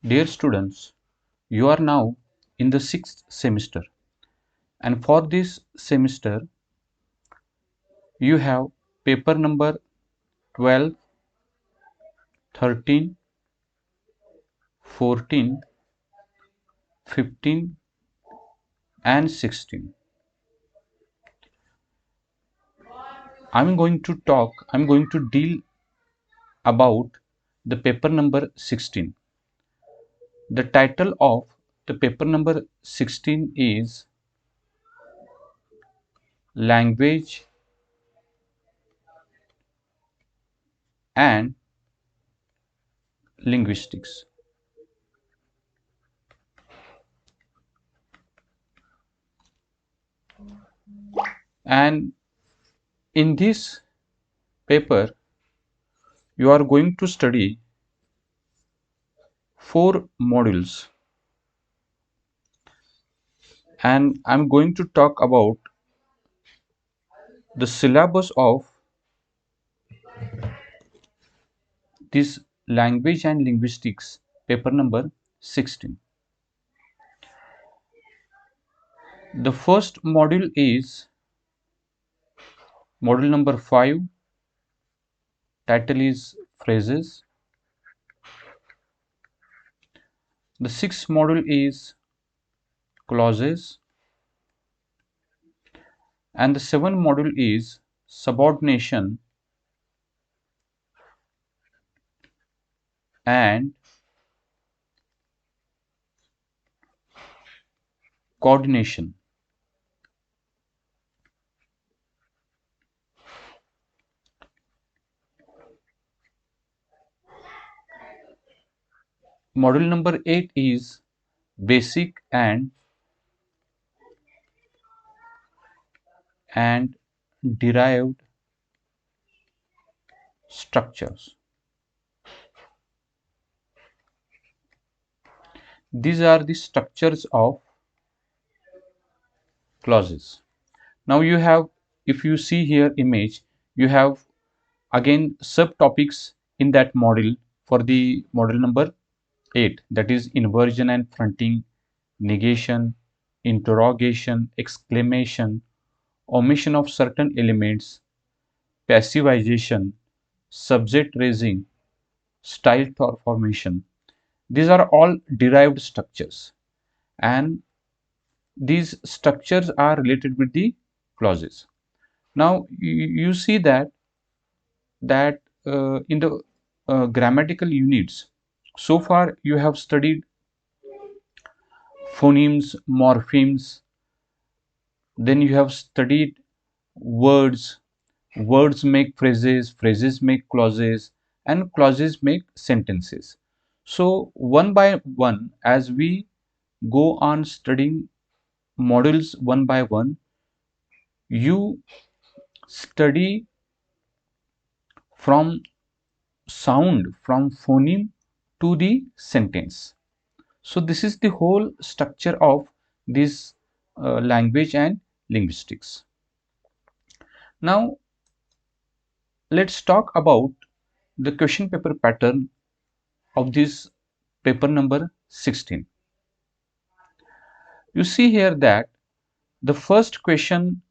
Dear students, you are now in the sixth semester, and for this semester, you have paper number 12, 13, 14, 15, and 16. I'm going to deal about the paper number 16. The title of the paper number 16 is Language and Linguistics. And in this paper, you are going to study 4 modules, and I'm going to talk about the syllabus of this language and linguistics paper number 16. The first module is module number 5. Title is phrases. The sixth module is clauses, and the seventh module is subordination and coordination. Module number 8 is basic and derived structures. These are the structures of clauses. Now you have, if you see here image, you have again subtopics in that module for the module number 8, that is inversion and fronting, negation, interrogation, exclamation, omission of certain elements, passivization, subject raising, style formation. These are all derived structures, and these structures are related with the clauses. Now you see that in the grammatical units, so far you have studied phonemes, morphemes, then you have studied words. Words make phrases, phrases make clauses, and clauses make sentences. So one by one, as we go on studying modules one by one, you study from sound, from phoneme to the sentence. So this is the whole structure of this language and linguistics. Now let's talk about the question paper pattern of this paper number 16. You see here that the first question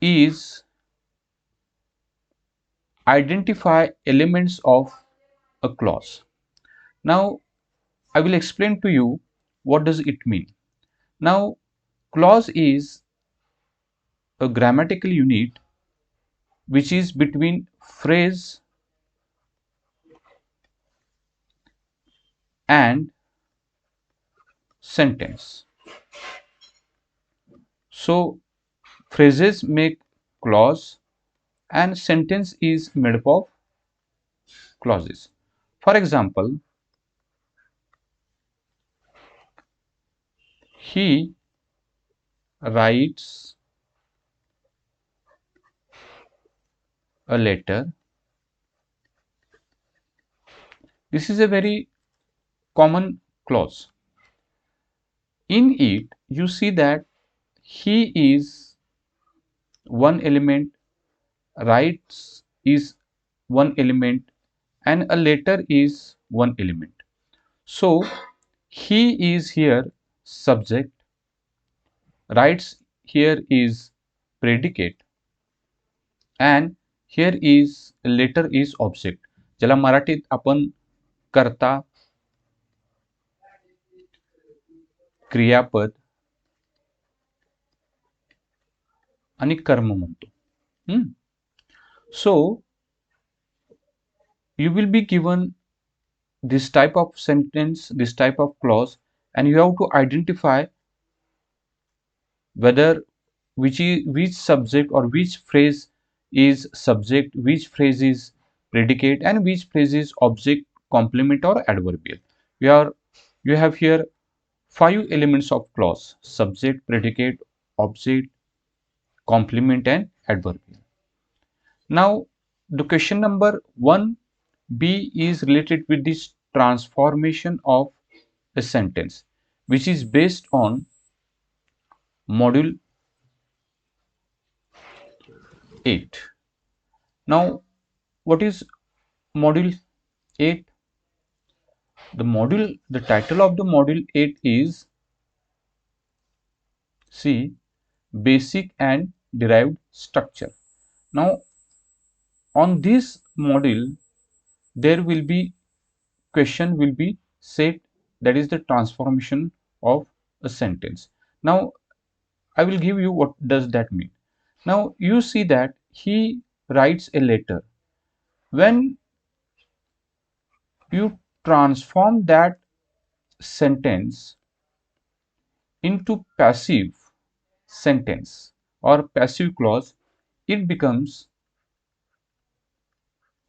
is identify elements of a clause. Now I will explain to you what does it mean. Now clause is a grammatical unit which is between phrase and sentence. So phrases make clause and sentence is made up of clauses. For example, he writes a letter. This is a very common clause. In it, you see that he is one element, writes is one element, and a letter is one element. So he is here subject, writes here is predicate, and here is letter is object, ज्याला मराठीत आपण कर्ता, क्रियापद आणि कर्म म्हणतो. So you will be given this type of sentence, this type of clause, and you have to identify whether which subject or which phrase is subject, which phrase is predicate, and which phrase is object, complement, or adverbial. You have here five elements of clause: subject, predicate, object, complement, and adverbial. Now the question number 1b is related with this transformation of a sentence, which is based on module 8. Now what is module 8? The title of the module 8 is C, basic and derived structure. Now on this module there will be question will be set, that is the transformation of a sentence. Now I will give you what does that mean. Now you see that he writes a letter. When you transform that sentence into passive sentence or passive clause, it becomes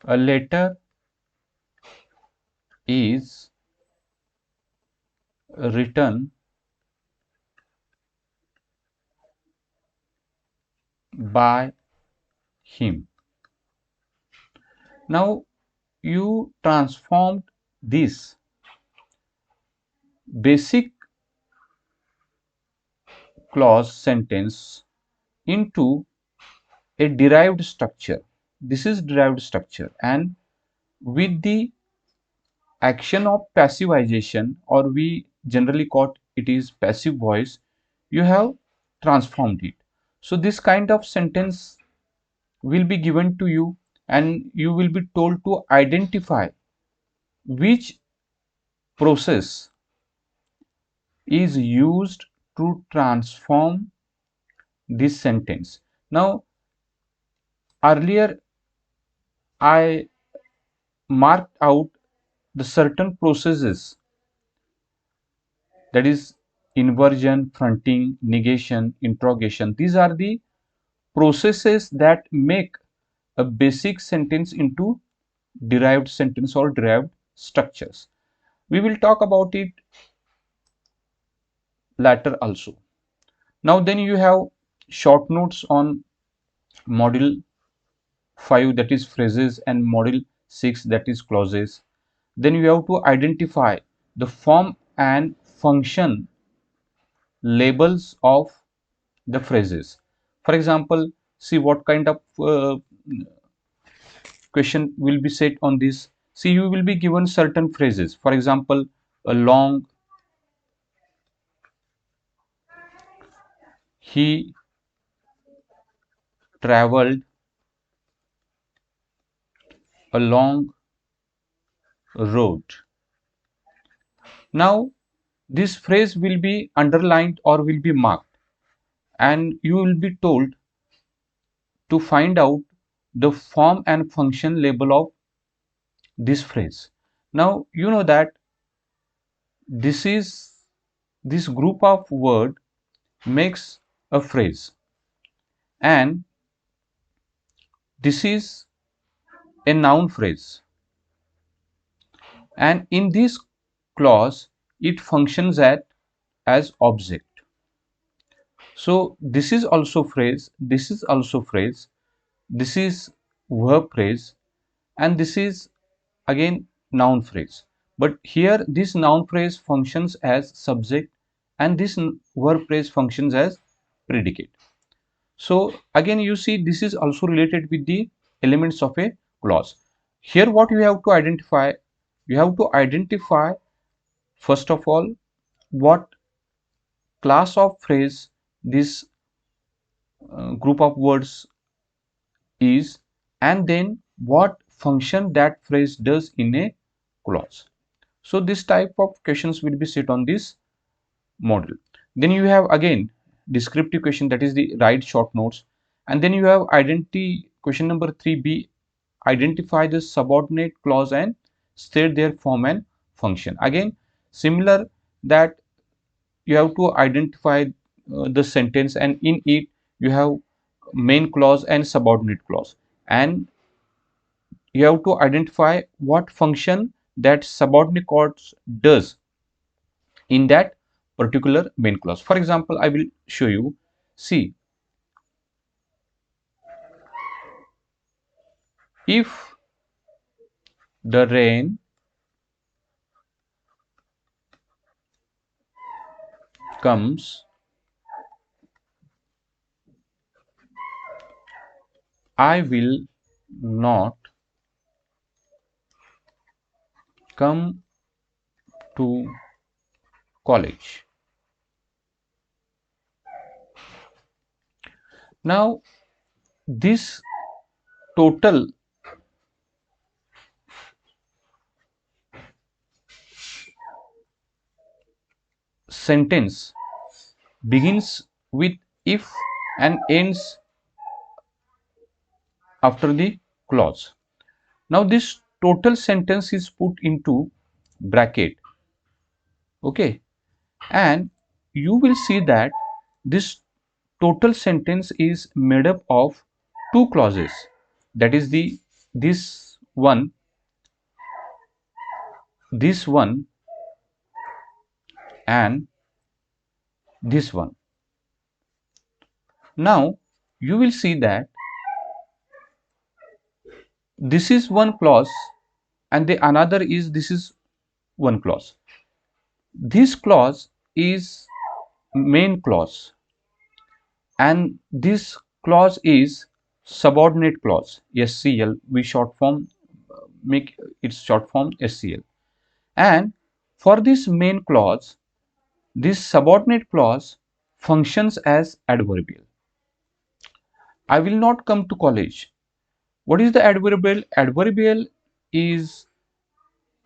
a letter is written by him. Now you transformed this basic clause sentence into a derived structure. This is derived structure, and with the action of passivization, or we generally call it is passive voice, you have transformed it. So this kind of sentence will be given to you, and you will be told to identify which process is used to transform this sentence. Now earlier I marked out the certain processes, that is inversion, fronting, negation, interrogation. These are the processes that make a basic sentence into derived sentence or derived structures. We will talk about it later also. Now then you have short notes on module 5, that is phrases, and module 6, that is clauses. Then you have to identify the form and function labels of the phrases. For example, see what kind of question will be set on this. See, you will be given certain phrases. For example, a long, he traveled a long road. Now this phrase will be underlined or will be marked, and you will be told to find out the form and function label of this phrase. Now you know that this group of word makes a phrase, and this is a noun phrase, and in this clause it functions as object. So this is also phrase, this is also phrase, this is verb phrase, and this is again noun phrase. But here this noun phrase functions as subject, and this verb phrase functions as predicate. So again you see this is also related with the elements of a clause. Here what you have to identify, you have to identify first of all what class of phrase this group of words is, and then what function that phrase does in a clause. So this type of questions will be set on this model. Then you have again descriptive question, that is the write short notes, and then you have identity question number 3b, identify the subordinate clause and state their form and function. Again similar, that you have to identify the sentence, and in it you have main clause and subordinate clause, and you have to identify what function that subordinate clause does in that particular main clause. For example, I will show you. See, if the rain comes, I will not come to college. Now, this total sentence begins with if and ends after the clause. Now, this total sentence is put into bracket, okay, and you will see that this total sentence is made up of two clauses, that is the this one and this one. Now you will see that this is one clause and the another is this is one clause. This clause is main clause and this clause is subordinate clause, SCL. We short form make its short form SCL. And for this main clause, this subordinate clause functions as adverbial. I will not come to college. What is the adverbial? Adverbial is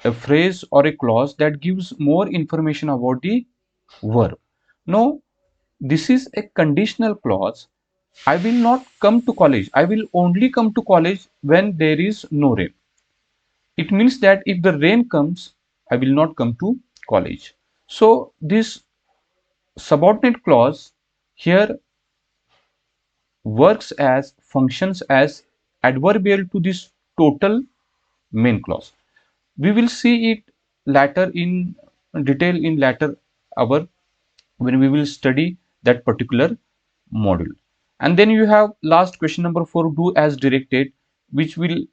a phrase or a clause that gives more information about the verb. Now, this is a conditional clause. I will not come to college. I will only come to college when there is no rain. It means that if the rain comes, I will not come to college. So, this subordinate clause here works as functions as adverbial to this total main clause. We will see it later in detail in later hour when we will study that particular module. And then you have last question number 4, do as directed, which will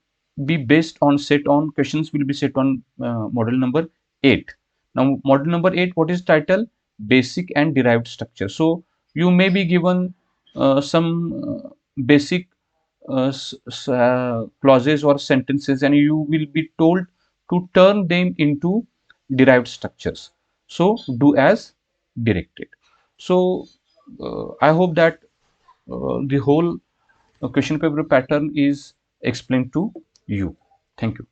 be based on set on questions will be set on model number 8. Now model number 8, what is title? Basic and derived structure. So you may be given some basic clauses or sentences, and you will be told to turn them into derived structures. So do as directed. So I hope that the whole question paper pattern is explained to you. Thank you.